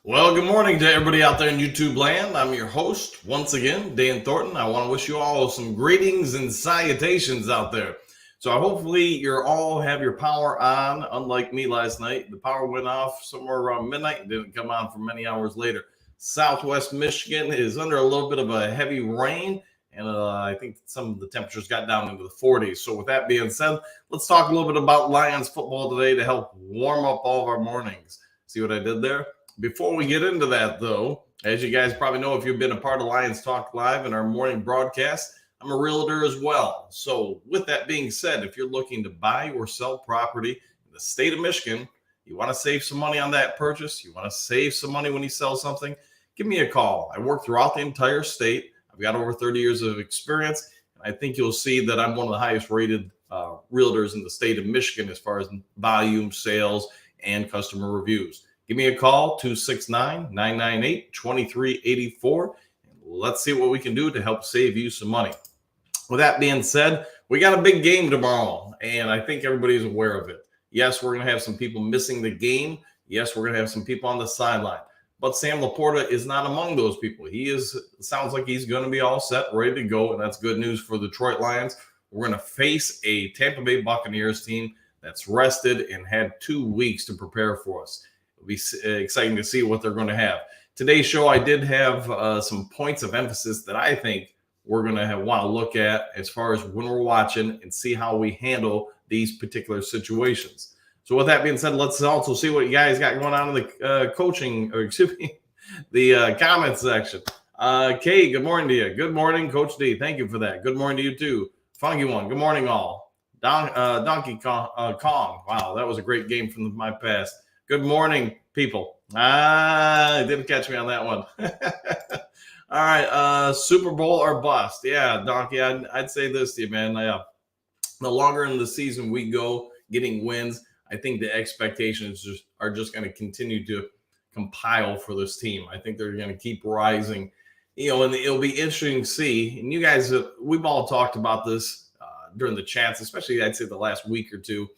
Well, good morning to everybody out there in YouTube land. I'm your host, once again, Dan Thornton. I want to wish you all some greetings and salutations out there. So hopefully you all have your power on. Unlike me last night, the power went off somewhere around midnight and didn't come on for many hours later. Southwest Michigan is under a little bit of a heavy rain, and I think some of the temperatures got down into the 40s. So with that being said, let's talk a little bit about Lions football today to help warm up all of our mornings. See what I did there? Before we get into that, though, as you guys probably know, if you've been a part of Lions Talk Live in our morning broadcast, I'm a realtor as well. So, with that being said, if you're looking to buy or sell property in the state of Michigan, you want to save some money on that purchase, you want to save some money when you sell something, give me a call. I work throughout the entire state. I've got over 30 years of experience, and I think you'll see that I'm one of the highest rated realtors in the state of Michigan as far as volume, sales, and customer reviews. Give me a call, 269-998-2384. Let's see what we can do to help save you some money. With that being said, we got a big game tomorrow, and I think everybody's aware of it. Yes, we're going to have some people missing the game. Yes, we're going to have some people on the sideline. But Sam Laporta is not among those people. Sounds like he's going to be all set, ready to go, and that's good news for the Detroit Lions. We're going to face a Tampa Bay Buccaneers team that's rested and had 2 weeks to prepare for us. It'll be exciting to see what they're going to have. Today's show, I did have some points of emphasis that I think we're going to want to look at as far as when we're watching and see how we handle these particular situations. So with that being said, let's also see what you guys got going on in the the comment section. Kay, good morning to you. Good morning, Coach D. Thank you for that. Good morning to you too. Funky one. Good morning, all. Donkey Kong. Wow, that was a great game from my past. Good morning, people. Didn't catch me on that one. All right, Super Bowl or bust. Yeah, Donkey, I'd say this to you, man. The longer in the season we go getting wins, I think the expectations are just going to continue to compile for this team. I think they're going to keep rising, and it'll be interesting to see. And you guys, we've all talked about this during the chats, especially I'd say the last week or two.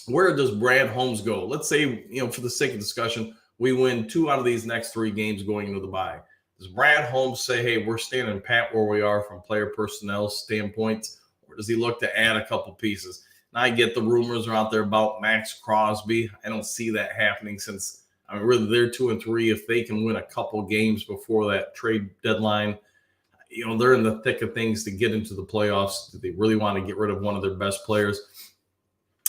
Where does Brad Holmes go? Let's say, for the sake of discussion, we win 2 out of these next 3 games going into the bye. Does Brad Holmes say, hey, we're standing pat where we are from player personnel standpoints, or does he look to add a couple pieces? And I get the rumors are out there about Max Crosby. I don't see that happening since, really they're 2-3. If they can win a couple games before that trade deadline, they're in the thick of things to get into the playoffs. Do they really want to get rid of one of their best players?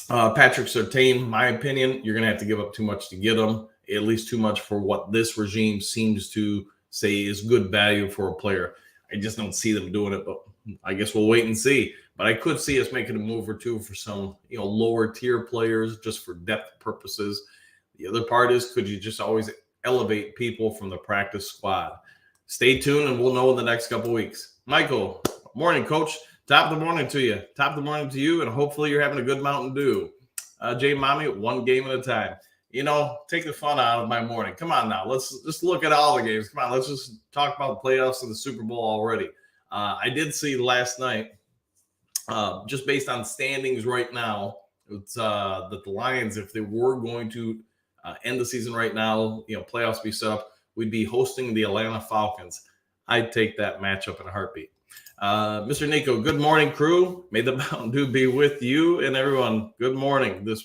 Patrick Surtain, my opinion, you're going to have to give up too much to get him, at least too much for what this regime seems to say is good value for a player. I just don't see them doing it, but I guess we'll wait and see. But I could see us making a move or two for some, lower tier players just for depth purposes. The other part is, could you just always elevate people from the practice squad? Stay tuned and we'll know in the next couple weeks. Michael, morning, Coach. Top of the morning to you. Top of the morning to you, and hopefully you're having a good Mountain Dew. Jay Mommy, 1 game at a time. Take the fun out of my morning. Come on now. Let's just look at all the games. Come on, let's just talk about the playoffs and the Super Bowl already. I did see last night, just based on standings right now, it's that the Lions, if they were going to end the season right now, playoffs be set up, we'd be hosting the Atlanta Falcons. I'd take that matchup in a heartbeat. Mr. Nico, good morning, crew. May the Mountain Dew be with you and everyone. Good morning. Good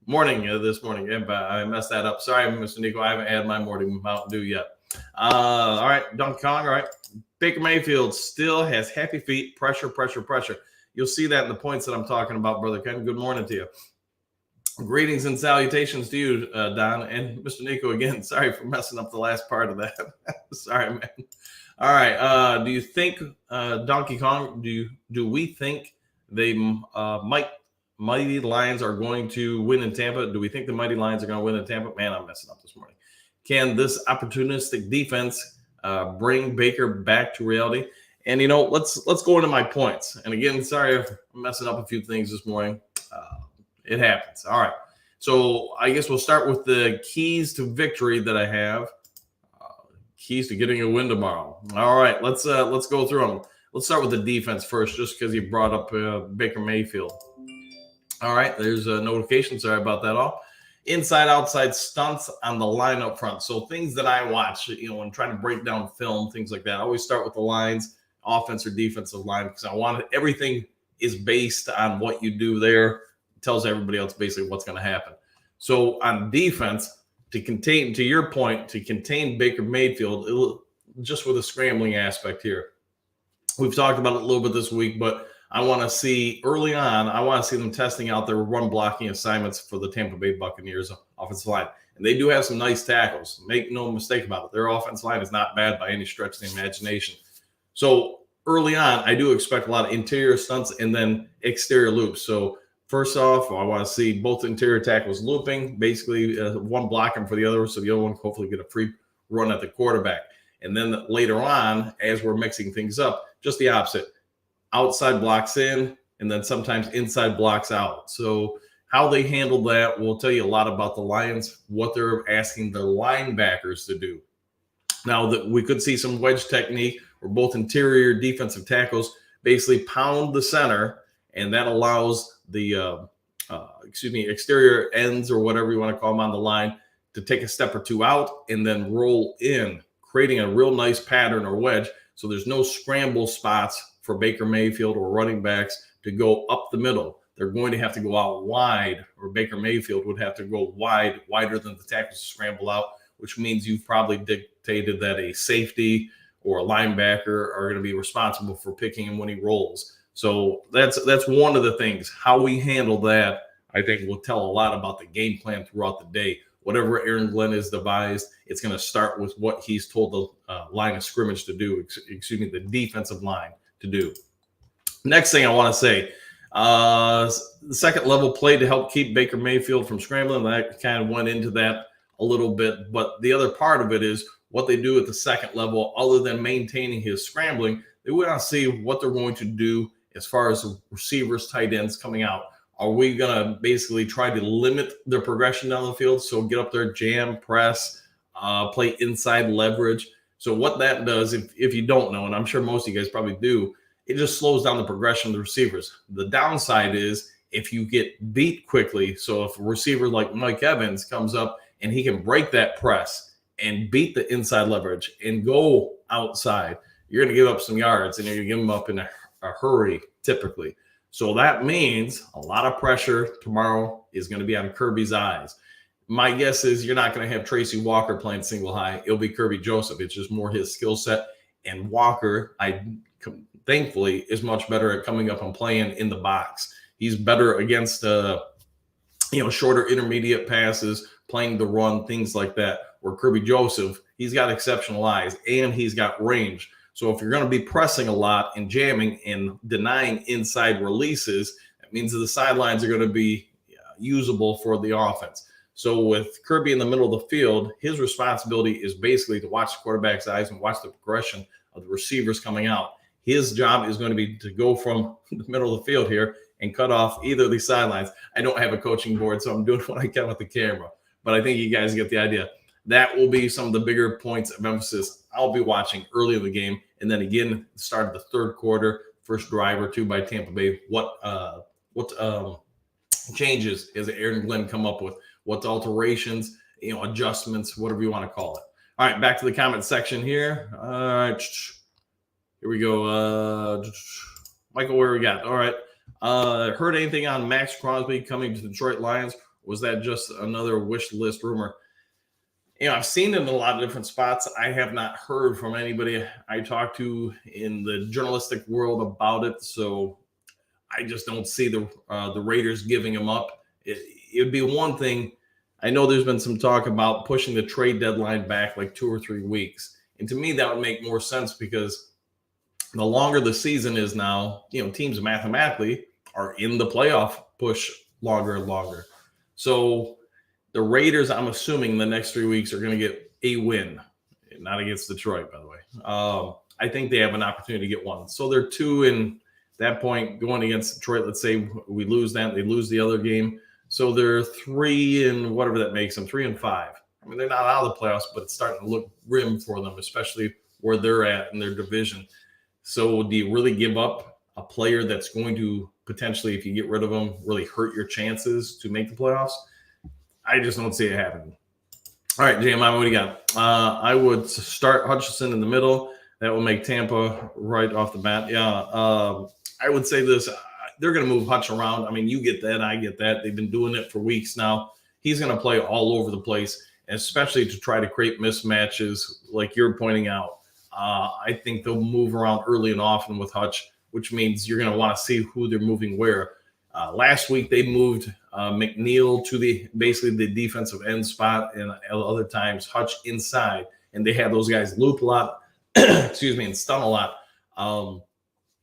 morning this morning. Yeah, I messed that up. Sorry, Mr. Nico. I haven't had my morning Mountain Dew yet. All right, Donkey Kong. All right. Baker Mayfield still has happy feet. Pressure. You'll see that in the points that I'm talking about, Brother Ken. Good morning to you. Greetings and salutations to you, Don, and Mr. Nico again. Sorry for messing up the last part of that. Sorry, man. All right. Do you think, Donkey Kong, do we think they Mighty Lions are going to win in Tampa? Do we think the Mighty Lions are going to win in Tampa? Man, I'm messing up this morning. Can this opportunistic defense bring Baker back to reality? And, let's go into my points. And again, sorry if I'm messing up a few things this morning. It happens. All right. So I guess we'll start with the keys to victory that I have. Keys to getting a win tomorrow. All right, let's go through them. Let's start with the defense first, just because you brought up Baker Mayfield. All right, there's a notification. Sorry about that all. inside outside stunts on the line up front. So things that I watch, and trying to break down film, things like that. I always start with the lines, offense or defensive line, because I want everything is based on what you do there. It tells everybody else basically what's going to happen. So on defense, to your point, to contain Baker Mayfield, just with a scrambling aspect here. We've talked about it a little bit this week, but I want to see early on, I want to see them testing out their run blocking assignments for the Tampa Bay Buccaneers offensive line. And they do have some nice tackles. Make no mistake about it. Their offensive line is not bad by any stretch of the imagination. So early on, I do expect a lot of interior stunts and then exterior loops. So first off, I want to see both interior tackles looping, basically one blocking for the other, so the other one hopefully get a free run at the quarterback. And then later on, as we're mixing things up, just the opposite. Outside blocks in, and then sometimes inside blocks out. So how they handle that will tell you a lot about the Lions, what they're asking the linebackers to do. Now that we could see some wedge technique where both interior defensive tackles basically pound the center, and that allows the exterior ends or whatever you want to call them on the line to take a step or two out and then roll in, creating a real nice pattern or wedge. So there's no scramble spots for Baker Mayfield or running backs to go up the middle. They're going to have to go out wide, or Baker Mayfield would have to go wider than the tackles to scramble out, which means you've probably dictated that a safety or a linebacker are going to be responsible for picking him when he rolls. So that's one of the things. How we handle that, I think, will tell a lot about the game plan throughout the day. Whatever Aaron Glenn has devised, it's going to start with what he's told the line of scrimmage to do, the defensive line to do. Next thing I want to say, the second level play to help keep Baker Mayfield from scrambling. I kind of went into that a little bit, but the other part of it is what they do at the second level, other than maintaining his scrambling. They want to see what they're going to do as far as receivers, tight ends coming out. Are we going to basically try to limit their progression down the field? So get up there, jam, press, play inside leverage. So what that does, if you don't know, and I'm sure most of you guys probably do, it just slows down the progression of the receivers. The downside is if you get beat quickly, so if a receiver like Mike Evans comes up and he can break that press and beat the inside leverage and go outside, you're going to give up some yards, and you're going to give them up in a hurry typically. So that means a lot of pressure tomorrow is going to be on Kirby's eyes. My guess is you're not going to have Tracy Walker playing single high. It'll be Kirby Joseph. It's just more his skill set. And Walker, thankfully, is much better at coming up and playing in the box. He's better against shorter intermediate passes, playing the run, things like that. Where Kirby Joseph, he's got exceptional eyes and he's got range. So if you're going to be pressing a lot and jamming and denying inside releases, that means that the sidelines are going to be usable for the offense. So with Kirby in the middle of the field, his responsibility is basically to watch the quarterback's eyes and watch the progression of the receivers coming out. His job is going to be to go from the middle of the field here and cut off either of these sidelines. I don't have a coaching board, so I'm doing what I can with the camera. But I think you guys get the idea. That will be some of the bigger points of emphasis I'll be watching early in the game. And then again, start of the third quarter, first drive or two by Tampa Bay. What changes has Aaron Glenn come up with? What alterations, adjustments, whatever you want to call it. All right, back to the comment section here. All right, here we go. Michael, where we got? All right. Heard anything on Max Crosby coming to the Detroit Lions? Was that just another wish list rumor? I've seen it in a lot of different spots. I have not heard from anybody I talked to in the journalistic world about it, so I just don't see the Raiders giving him up. It would be one thing. I know there's been some talk about pushing the trade deadline back like 2 or 3 weeks, and to me that would make more sense because the longer the season is now, teams mathematically are in the playoff push longer and longer. So the Raiders, I'm assuming the next 3 weeks are going to get a win, not against Detroit, by the way. I think they have an opportunity to get one. So they're 2 in that point going against Detroit. Let's say we lose that, they lose the other game. So they're 3 in whatever that makes them, 3 and 5. I mean, they're not out of the playoffs, but it's starting to look grim for them, especially where they're at in their division. So do you really give up a player that's going to potentially, if you get rid of them, really hurt your chances to make the playoffs? I just don't see it happening. All right, JMI, what do you got? I would start Hutchinson in the middle. That will make Tampa right off the bat. Yeah, I would say this. They're going to move Hutch around. I mean, you get that. I get that. They've been doing it for weeks now. He's going to play all over the place, especially to try to create mismatches like you're pointing out. I think they'll move around early and often with Hutch, which means you're going to want to see who they're moving where. Last week, they moved McNeil to basically the defensive end spot, and other times Hutch inside, and they had those guys loop a lot, and stun a lot.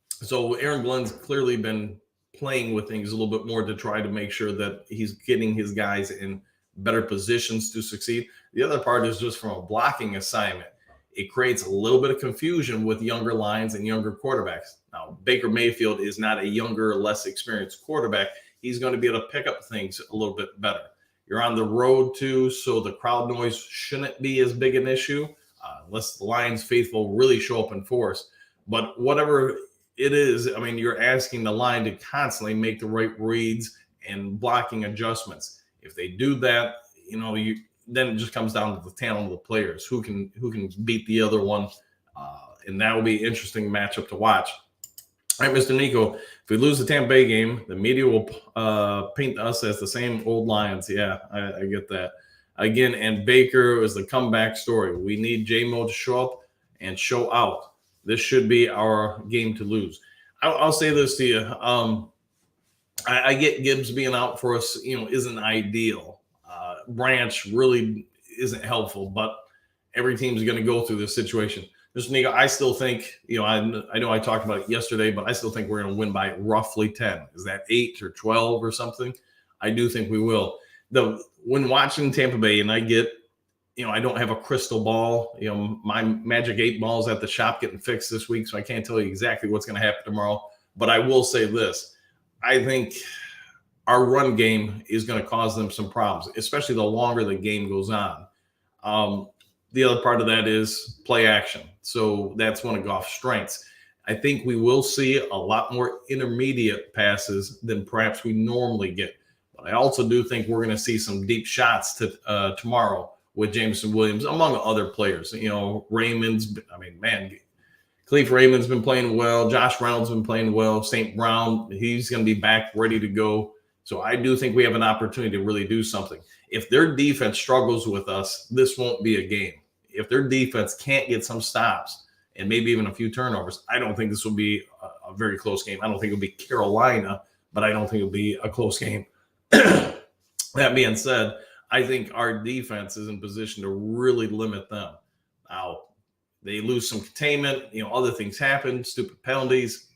So Aaron Glenn's clearly been playing with things a little bit more to try to make sure that he's getting his guys in better positions to succeed. The other part is just from a blocking assignment. It creates a little bit of confusion with younger lines and younger quarterbacks. Now, Baker Mayfield is not a younger, less experienced quarterback. He's going to be able to pick up things a little bit better. You're on the road too, so the crowd noise shouldn't be as big an issue unless the Lions faithful really show up in force. But whatever it is, I mean, you're asking the line to constantly make the right reads and blocking adjustments. If they do that, then it just comes down to the talent of the players who can beat the other one, and that will be an interesting matchup to watch. All right, Mr. Nico, if we lose the Tampa Bay game, the media will paint us as the same old Lions. Yeah, I get that. Again, and Baker is the comeback story. We need J-Mo to show up and show out. This should be our game to lose. I'll say this to you. I get Gibbs being out for us, isn't ideal. Branch really isn't helpful, but every team's going to go through this situation. Mr. Nico, I still think, I know I talked about it yesterday, but I still think we're going to win by roughly 10. Is that 8 or 12 or something? I do think we will. When watching Tampa Bay, and I get, I don't have a crystal ball. My Magic 8 Ball's at the shop getting fixed this week, so I can't tell you exactly what's going to happen tomorrow. But I will say this. I think our run game is going to cause them some problems, especially the longer the game goes on. The other part of that is play action. So that's one of Goff's strengths. I think we will see a lot more intermediate passes than perhaps we normally get. But I also do think we're going to see some deep shots tomorrow with Jameson Williams, among other players. Raymond's, Khalif Raymond's been playing well. Josh Reynolds been playing well. St. Brown, he's going to be back ready to go. So I do think we have an opportunity to really do something. If their defense struggles with us, this won't be a game. If their defense can't get some stops and maybe even a few turnovers, I don't think this will be a very close game. I don't think it'll be Carolina, but I don't think it'll be a close game. That being said, I think our defense is in position to really limit them. Now, they lose some containment, other things happen, stupid penalties,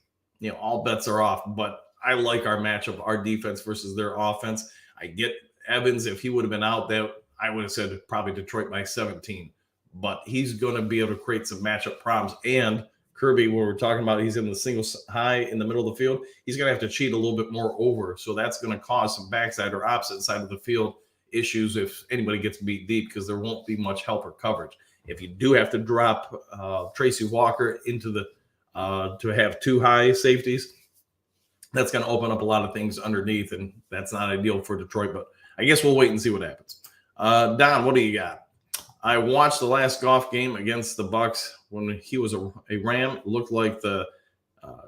all bets are off. But I like our matchup, our defense versus their offense. I get Evans. If he would have been out there, I would have said probably Detroit by 17. But he's going to be able to create some matchup problems. And Kirby, where we're talking about, he's in the single high in the middle of the field. He's going to have to cheat a little bit more over. So that's going to cause some backside or opposite side of the field issues if anybody gets beat deep, because there won't be much help or coverage. If you do have to drop Tracy Walker into the to have two high safeties, that's going to open up a lot of things underneath, and that's not ideal for Detroit. But I guess we'll wait and see what happens. Don, what do you got? I watched the last Goff game against the Bucs when he was a Ram. It looked like the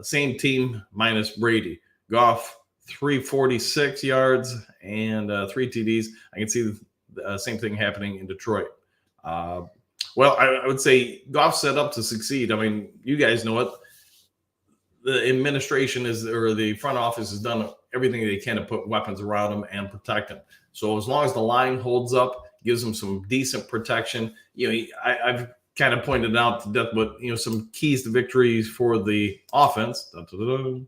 same team minus Brady. Goff 346 yards and 3 TDs. I can see the same thing happening in Detroit. Well, I would say Goff set up to succeed. I mean, you guys know it. The administration or the front office has done everything they can to put weapons around him and protect him. So as long as the line holds up, gives him some decent protection. I've kind of pointed out to death, but some keys to victories for the offense. All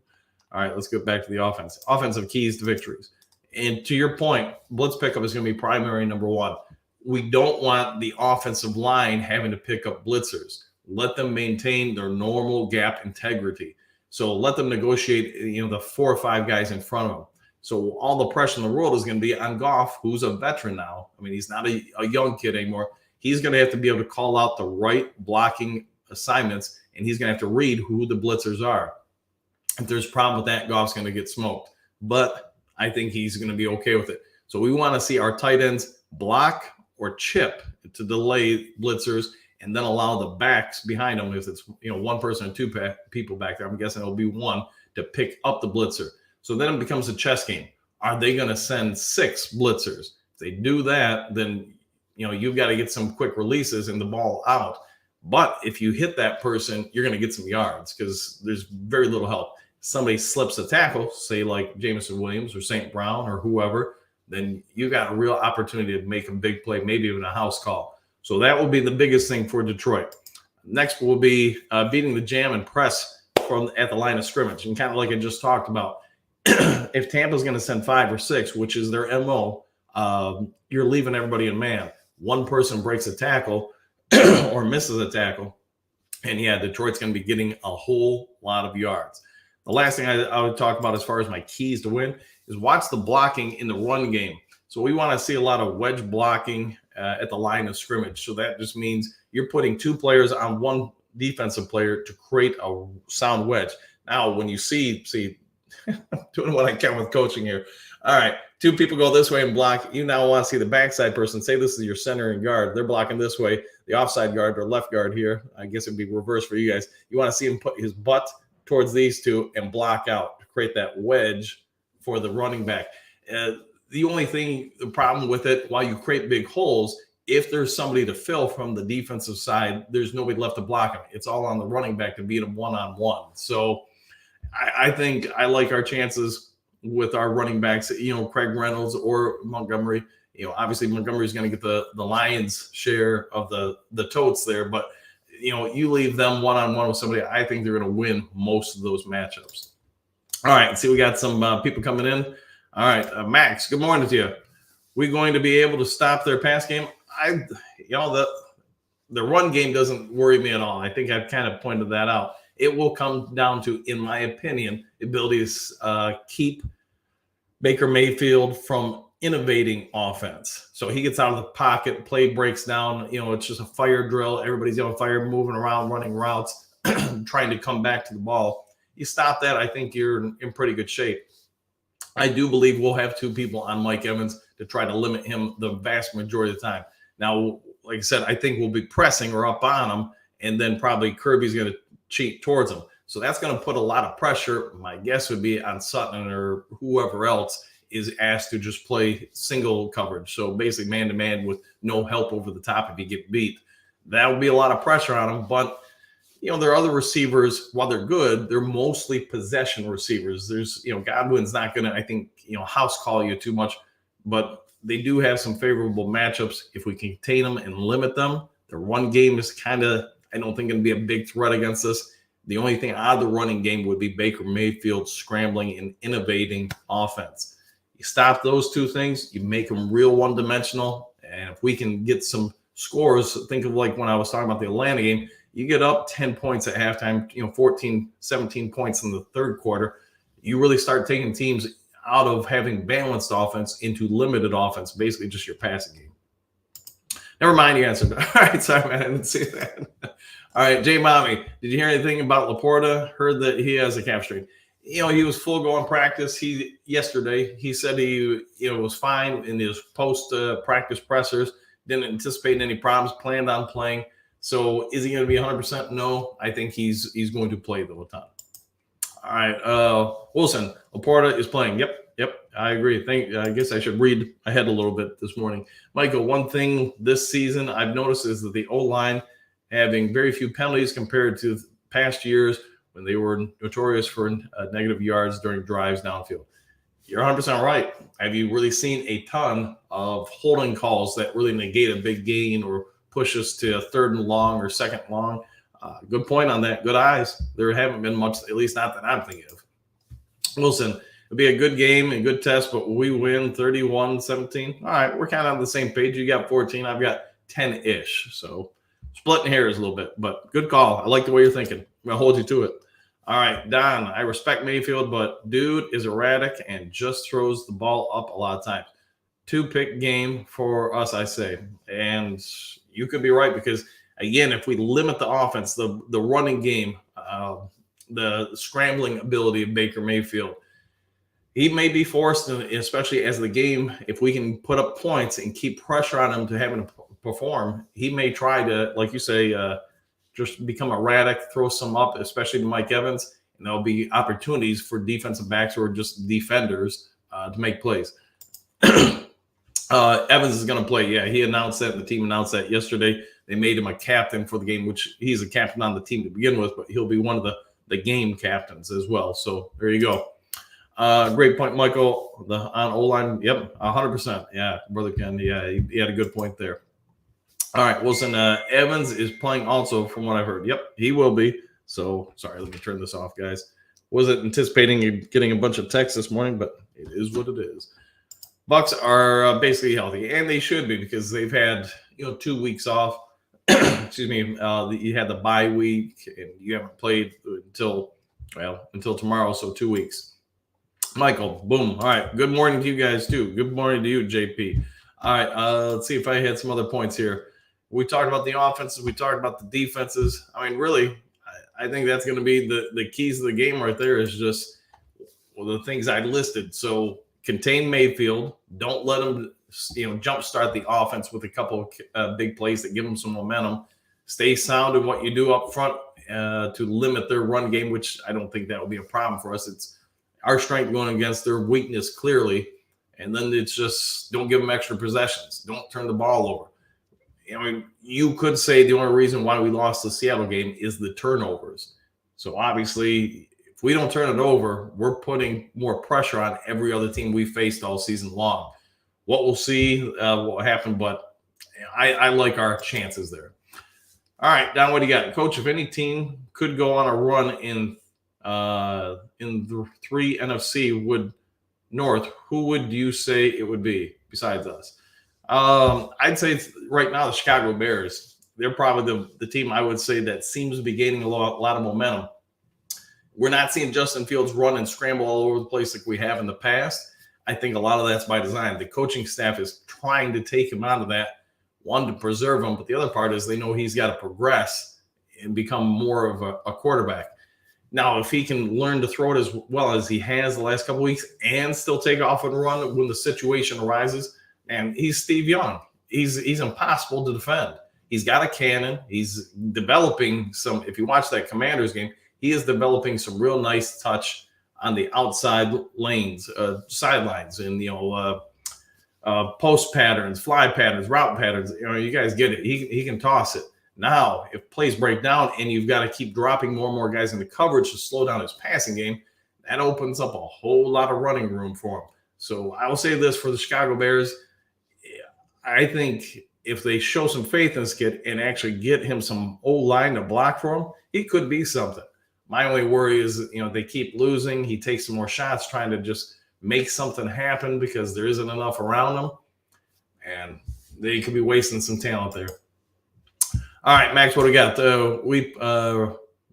right, let's get back to the offense. Offensive keys to victories. And to your point, blitz pickup is going to be primary number one. We don't want the offensive line having to pick up blitzers. Let them maintain their normal gap integrity. So let them negotiate, the 4 or 5 guys in front of them. So all the pressure in the world is going to be on Goff, who's a veteran now. I mean, he's not a young kid anymore. He's going to have to be able to call out the right blocking assignments, and he's going to have to read who the blitzers are. If there's a problem with that, Goff's going to get smoked. But I think he's going to be okay with it. So we want to see our tight ends block or chip to delay blitzers, and then allow the backs behind them, if it's one person or two people back there, I'm guessing it'll be one, to pick up the blitzer. So then it becomes a chess game. Are they going to send 6 blitzers? If they do that, then you've got to get some quick releases and the ball out. But if you hit that person, you're going to get some yards because there's very little help. Somebody slips a tackle, say like Jameson Williams or St. Brown or whoever, then you got a real opportunity to make a big play, maybe even a house call. So that will be the biggest thing for Detroit. Next will be beating the jam and press at the line of scrimmage. And kind of like I just talked about, if Tampa's going to send 5 or 6, which is their MO, you're leaving everybody in man. One person breaks a tackle or misses a tackle, and Detroit's going to be getting a whole lot of yards. The last thing I would talk about as far as my keys to win is watch the blocking in the run game. So we want to see a lot of wedge blocking at the line of scrimmage. So that just means you're putting 2 players on one defensive player to create a sound wedge. Now, when you see I'm doing what I can with coaching here. All right, 2 people go this way and block. You now want to see the backside person. Say this is your center and guard. They're blocking this way. The offside guard or left guard here, I guess it'd be reversed for you guys. You want to see him put his butt towards these 2 and block out to create that wedge for the running back. The problem with it, while you create big holes, if there's somebody to fill from the defensive side, there's nobody left to block him. It's all on the running back to beat him one-on-one. So I think I like our chances with our running backs, Craig Reynolds or Montgomery. Obviously Montgomery's going to get the Lions share of the totes there, but you leave them one-on-one with somebody, I think they're going to win most of those matchups. All right, let's see, we got some people coming in. All right, Max, good morning to you. We going to be able to stop their pass game? The run game doesn't worry me at all. I think I've kind of pointed that out. It will come down to, in my opinion, the ability to keep Baker Mayfield from innovating offense. So he gets out of the pocket, play breaks down. It's just a fire drill. Everybody's on fire, moving around, running routes, trying to come back to the ball. You stop that, I think you're in pretty good shape. I do believe we'll have 2 people on Mike Evans to try to limit him the vast majority of the time. Now, like I said, I think we'll be pressing or up on him, and then probably Kirby's going to cheat towards him. So that's going to put a lot of pressure. My guess would be on Sutton or whoever else is asked to just play single coverage. So basically man-to-man with no help over the top if you get beat. That would be a lot of pressure on him. But, there are other receivers, while they're good, they're mostly possession receivers. There's, Godwin's not going to, I think, house call you too much. But they do have some favorable matchups. If we can contain them and limit them, the run game is kind of, I don't think, going to be a big threat against us. The only thing out of the running game would be Baker Mayfield scrambling and innovating offense. You stop those 2 things, you make them real one-dimensional. And if we can get some scores, think of like when I was talking about the Atlanta game, you get up 10 points at halftime, 14, 17 points in the third quarter. You really start taking teams out of having balanced offense into limited offense, basically just your passing game. Never mind, you answered. All right, sorry, man, I didn't see that. All right, Jay Mommy, did you hear anything about Laporta? Heard that he has a calf strain. He was full go on practice. Yesterday he said he was fine in his post practice pressers. Didn't anticipate any problems. Planned on playing. So is he going to be 100%? No, I think he's going to play though a ton. All right, Wilson, Laporta is playing. Yep, I agree. I guess I should read ahead a little bit this morning. Michael, one thing this season I've noticed is that the O-line having very few penalties compared to past years when they were notorious for negative yards during drives downfield. You're 100% right. Have you really seen a ton of holding calls that really negate a big gain or push us to a 3rd and long or 2nd long? Good point on that. Good eyes. There haven't been much, at least not that I'm thinking of. Wilson, it'll be a good game and good test, but we win 31-17. All right, we're kind of on the same page. You got 14. I've got 10-ish. So splitting hairs a little bit, but good call. I like the way you're thinking. I'm going to hold you to it. All right, Don, I respect Mayfield, but dude is erratic and just throws the ball up a lot of times. 2-pick game for us, I say. And you could be right because, again, if we limit the offense, the running game, the scrambling ability of Baker Mayfield, he may be forced, especially as the game, if we can put up points and keep pressure on him to have him perform, he may try to, like you say, just become erratic, throw some up, especially to Mike Evans, and there'll be opportunities for defensive backs or just defenders to make plays. Evans is going to play. Yeah, he announced that. The team announced that yesterday. They made him a captain for the game, which he's a captain on the team to begin with, but he'll be one of the game captains as well. So there you go. Great point, Michael. On O-line, yep, 100%. Yeah, brother Ken. Yeah, he had a good point there. All right, Wilson. Evans is playing also, from what I've heard. Yep, he will be. So sorry, let me turn this off, guys. Wasn't anticipating getting a bunch of texts this morning, but it is what it is. Bucks are basically healthy, and they should be because they've had 2 weeks off. Excuse me. You had the bye week, and you haven't played until tomorrow, so 2 weeks. Michael, boom. All right. Good morning to you guys too. Good morning to you, JP. All right. Let's see if I had some other points here. We talked about the offenses. We talked about the defenses. I mean, really, I think that's going to be the keys of the game right there. Is just the things I listed. So contain Mayfield. Don't let him, jumpstart the offense with a couple of big plays that give them some momentum. Stay sound in what you do up front to limit their run game, which I don't think that will be a problem for us. It's our strength going against their weakness clearly. And then it's just don't give them extra possessions. Don't turn the ball over. I mean, you could say the only reason why we lost the Seattle game is the turnovers. So obviously, if we don't turn it over, we're putting more pressure on every other team we faced all season long. What we'll see will happen, but I like our chances there. All right, Don, what do you got? Coach, if any team could go on a run in the 3 NFC North, who would you say it would be besides us? I'd say right now the Chicago Bears. They're probably the team I would say that seems to be gaining a lot of momentum. We're not seeing Justin Fields run and scramble all over the place like we have in the past. I think a lot of that's by design. The coaching staff is trying to take him out of that, one, to preserve him, but the other part is they know he's got to progress and become more of a quarterback. Now, if he can learn to throw it as well as he has the last couple of weeks and still take off and run when the situation arises, and he's Steve Young. He's impossible to defend. He's got a cannon. He's developing some. If you watch that Commanders game, he is developing some real nice touch on the outside lanes, sidelines, and post patterns, fly patterns, route patterns. You guys get it. He can toss it. Now, if plays break down and you've got to keep dropping more and more guys into coverage to slow down his passing game, that opens up a whole lot of running room for him. So I will say this for the Chicago Bears. I think if they show some faith in this kid and actually get him some O-line to block for him, he could be something. My only worry is, they keep losing. He takes some more shots trying to just make something happen because there isn't enough around him. And they could be wasting some talent there. All right, Max, what do we got?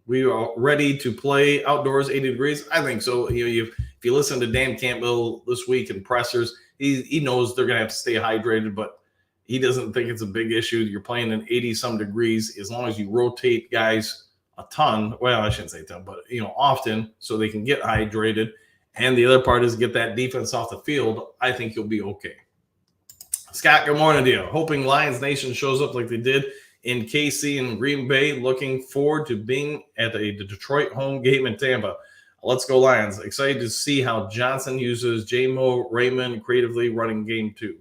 We are ready to play outdoors, 80 degrees? I think so. If you listen to Dan Campbell this week in pressers, he knows they're going to have to stay hydrated, but he doesn't think it's a big issue. You're playing in 80-some degrees as long as you rotate guys a ton. Well, I shouldn't say a ton, but, often so they can get hydrated. And the other part is get that defense off the field. I think you'll be okay. Scott, good morning to you. Hoping Lions Nation shows up like they did in KC and Green Bay. Looking forward to being at the Detroit home game in Tampa. Let's go Lions. Excited to see how Johnson uses J-Mo Raymond creatively running game 2.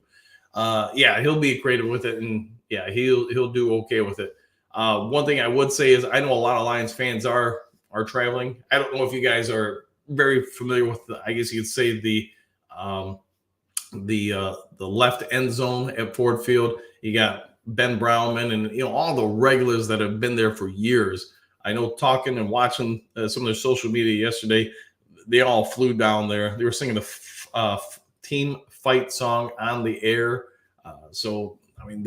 He'll be creative with it, and he'll do okay with it. One thing I would say is I know a lot of Lions fans are traveling. I don't know if you guys are very familiar with I guess you could say the left end zone at Ford Field. You got Ben Brownman and all the regulars that have been there for years. I know talking and watching some of their social media yesterday, they all flew down there. They were singing the team fight song on the air. So I mean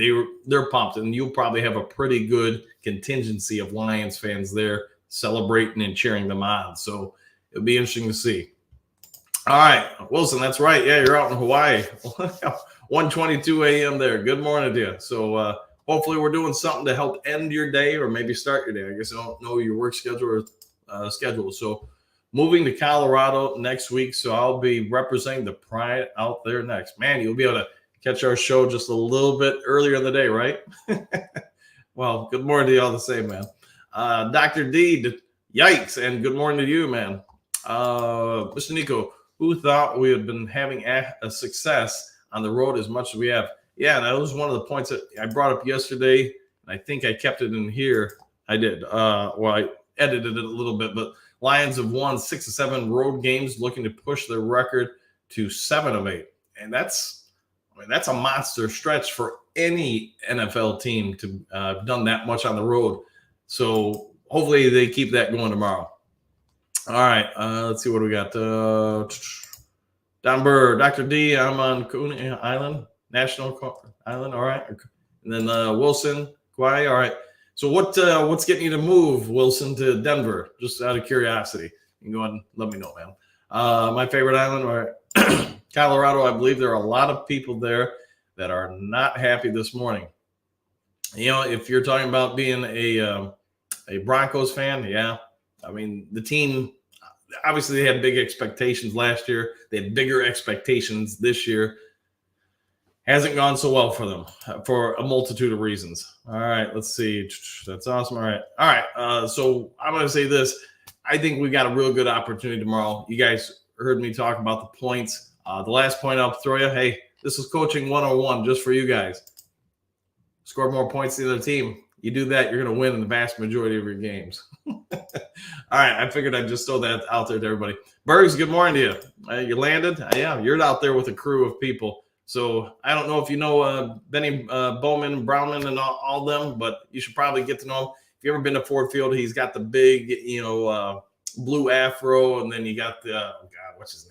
they're pumped, and you'll probably have a pretty good contingency of Lions fans there celebrating and cheering them on. So it'll be interesting to see. All right, Wilson, that's right. Yeah, you're out in Hawaii. 1:22 a.m. there. Good morning to you. So hopefully we're doing something to help end your day or maybe start your day. I guess I don't know your work schedule or schedule. So moving to Colorado next week, so I'll be representing the Pride out there next. Man, you'll be able to catch our show just a little bit earlier in the day, right? Well, good morning to you all the same, man. Dr. D, yikes, and good morning to you, man. Mr. Nico, who thought we had been having a success on the road as much as we have? Yeah, that was one of the points that I brought up yesterday, and I think I kept it in here. I did. I edited it a little bit, but Lions have won 6 of 7 road games, looking to push their record to 7 of 8. And that's a monster stretch for any NFL team to have done that much on the road. So hopefully they keep that going tomorrow. All right, let's see what we got. Don Burr, Dr. D, I'm on Coney Island, National Island. All right. And then Wilson, Kauai. All right. So what's getting you to move, Wilson, to Denver? Just out of curiosity. You can go ahead and let me know, man. My favorite island, all right. Colorado. I believe there are a lot of people there that are not happy this morning. You know, if you're talking about being a Broncos fan, yeah. I mean, the team, obviously they had big expectations last year. They had bigger expectations this year. Hasn't gone so well for them for a multitude of reasons. All right, let's see. That's awesome. All right. So I'm going to say this. I think we got a real good opportunity tomorrow. You guys heard me talk about the points. The last point I'll throw you, hey, this is coaching 101 just for you guys. Score more points than the other team. You do that, you're going to win in the vast majority of your games. All right, I figured I'd just throw that out there to everybody. Bergs, good morning to you. You landed? Yeah, you're out there with a crew of people. So I don't know if you know Benny Bowman, Brownman, and all them, but you should probably get to know him. If you've ever been to Ford Field, he's got the big, blue afro, and then you got the what's his name?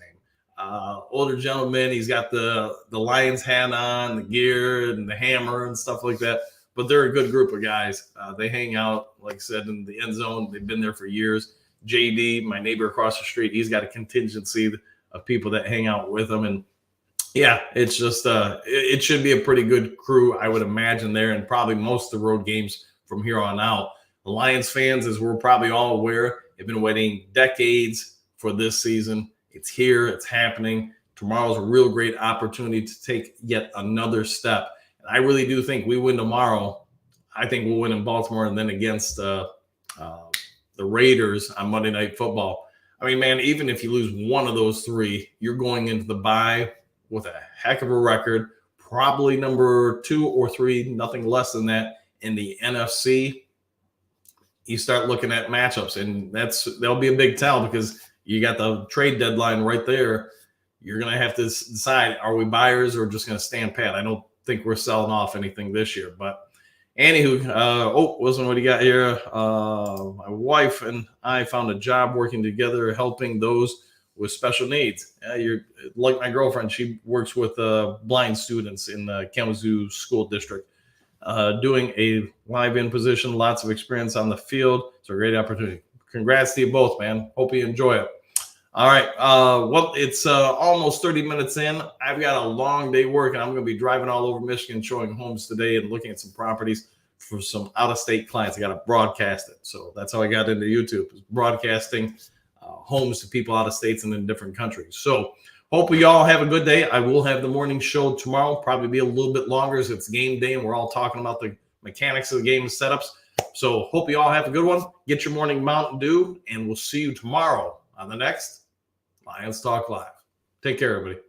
Older gentleman. He's got the Lions hat on, the gear, and the hammer and stuff like that. But they're a good group of guys. They hang out, like I said, in the end zone. They've been there for years. JD, my neighbor across the street, he's got a contingency of people that hang out with him, and yeah, it's just it should be a pretty good crew, I would imagine, there, and probably most of the road games from here on out. The Lions fans, as we're probably all aware, have been waiting decades for this season. It's here, it's happening. Tomorrow's a real great opportunity to take yet another step. And I really do think we win tomorrow. I think we'll win in Baltimore and then against the Raiders on Monday Night Football. I mean, man, even if you lose one of those 3, you're going into the bye with a heck of a record, probably number 2 or 3, nothing less than that in the NFC. You start looking at matchups, and that'll be a big tell because you got the trade deadline right there. You're going to have to decide, are we buyers or just going to stand pat? I don't think we're selling off anything this year, but anywho, Wilson, what do you got here? My wife and I found a job working together, helping those with special needs. You're like my girlfriend. She works with blind students in the Kalamazoo School District, doing a live-in position, lots of experience on the field. It's a great opportunity. Congrats to you both, man. Hope you enjoy it. All right. Well, it's almost 30 minutes in. I've got a long day work, and I'm going to be driving all over Michigan, showing homes today and looking at some properties for some out-of-state clients. I got to broadcast it. So that's how I got into YouTube, is broadcasting homes to people out of states and in different countries. So hope you all have a good day. I will have the morning show tomorrow, probably be a little bit longer as it's game day and we're all talking about the mechanics of the game and setups. So hope you all have a good one. Get your morning Mountain Dew, and we'll see you tomorrow on the next Lions Talk Live. Take care, everybody.